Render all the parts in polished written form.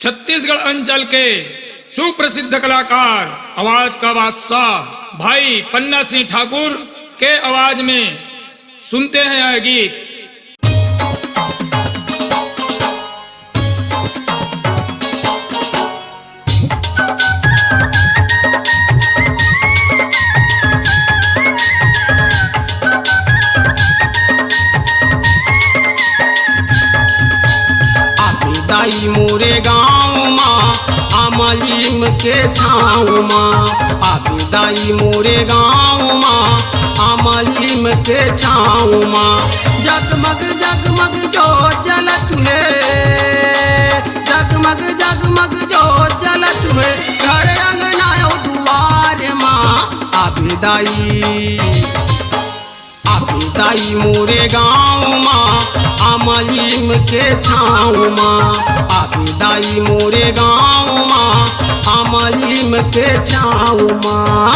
छत्तीसगढ़ अंचल के सुप्रसिद्ध कलाकार आवाज का बादशाह भाई पन्ना सिंह ठाकुर के आवाज में सुनते हैं यह गीत। दाई मोरे गाँव माँ अमलीम के छाँव माँ, आबे दाई मोरे गाँव माँ अमलीम के छाँव माँ। जगमग जगमग जो जलत है, जगमग जगमग जो जलत है, घर अंगना दुआर माँ। आबे दाई मोरे गाँव माँ अमलीम के छाँव माँ, आबे दाई मोरे गाँव माँ अमलीम के छाँव माँ।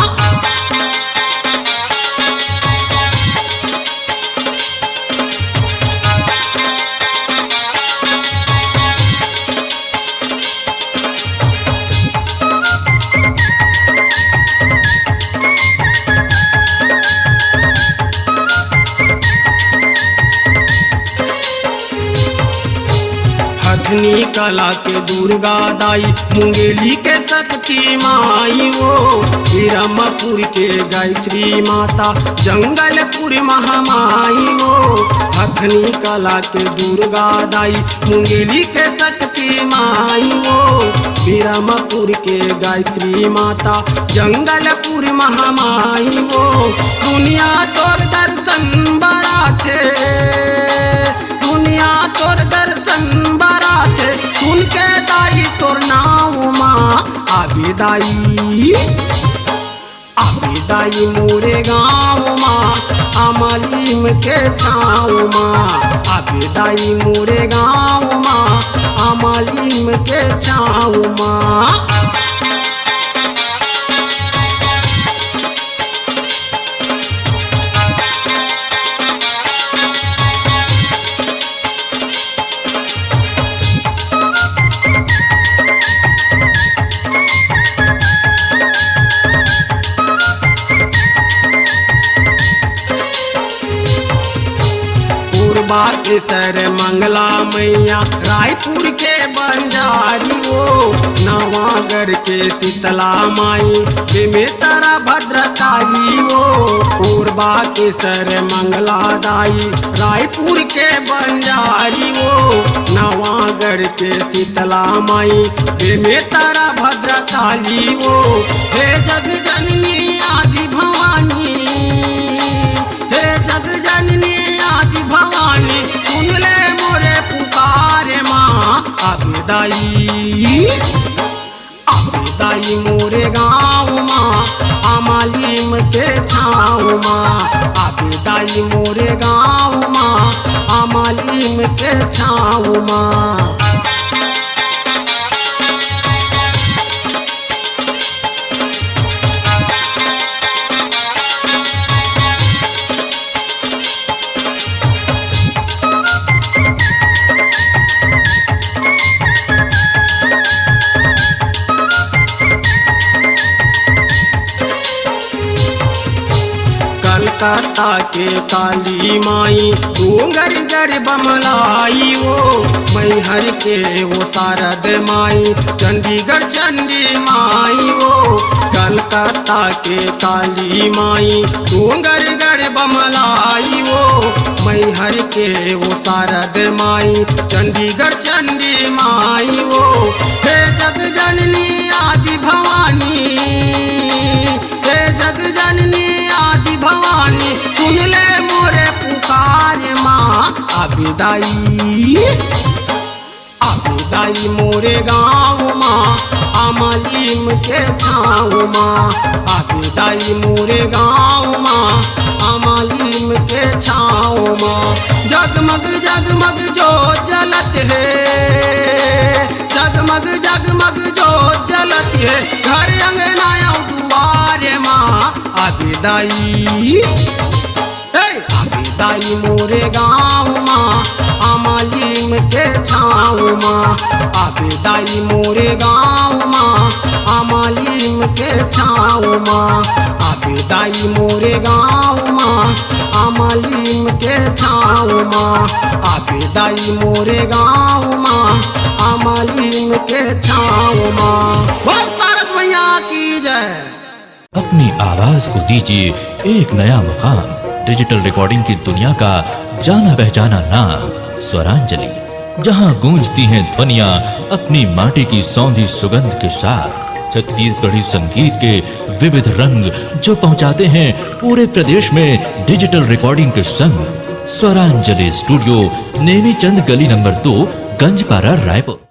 हथनी कला के दुर्गा दाई, मुंगेली के शक्ति माई वो, ब्रह्मपुर के गायत्री माता, जंगलपुर महामाई वो। हथनी कला के दुर्गा दाई, मुंगेली के शक्ति माई वो, ब्रह्मपुर के गायत्री माता, जंगलपुर महामाई वो। दुनिया तोर दर्शन बराथे, दुनिया तोर दर्शन बराथे, सुन के दाई तोर नाव माँ। आबे दाई मोरे गाँव माँ अमलीम के छाँव माँ, आबे दाई मोरे गाँव माँ अमलीम के छाँव माँ। सर मंगला मैया रायपुर के बंजारी वो, नवागढ़ के शीतला माई बेमेतरा भद्रकाली वो। कोरबा के सर मंगला दाई रायपुर के बंजारी वो, नवागढ़ के शीतला माई बेमेतरा भद्रकाली वो। हे जग जननी आदि भवानी, हे जग जननी आदि भवानी, सुन ले मोरे पुकारे माँ। आबे दाई मोरे गाँव माँ अमलीम के छाँव माँ, आबे दाई मोरे गाँव माँ अमलीम के छाँव माँ। कलकत्ता के काली माई डूंगरगढ़ बमलाई वो, मैहर के वो शारद माई चंडीगढ़ चंडी माई वो। कलकत्ता के काली माई डूंगरगढ़ बमलाई वो, मैहर के वो शारद माई चंडीगढ़ चंडी माई वो। हे जग जननी आदि भवानी, हे जग जननी आदि भवानी, सुन ले मोरे पुकार माँ। आबे दाई मोरे गाँव माँ अमलीम के छाँव माँ, आबे दाई मोरे गाँव माँ अमलीम के छाँव माँ। जगमग जगमग जो जलत है, जगमग जगमग जो जलत है, घर अंगना दुआर माँ। आबे दाई मोरे गाँव माँ आमलीम के छाँव माँ आबे दाई मोरे गाँव माँ आमलीम के छाँव माँ आबे दाई मोरे गाँव माँ आमलीम के छाँव माँ आबे दाई मोरे गाँव माँ आमलीम के छाँव माँ। बोल भारत मैया की जय। अपनी आवाज को दीजिए एक नया मुकाम। डिजिटल रिकॉर्डिंग की दुनिया का जाना पहचाना नाम स्वरांजलि, जहां गूंजती हैं ध्वनियां अपनी माटी की सौंधी सुगंध के साथ। छत्तीसगढ़ी संगीत के विविध रंग जो पहुंचाते हैं पूरे प्रदेश में डिजिटल रिकॉर्डिंग के संग। स्वरांजलि स्टूडियो, नेमीचंद गली नंबर 2, गंजपारा, रायपुर।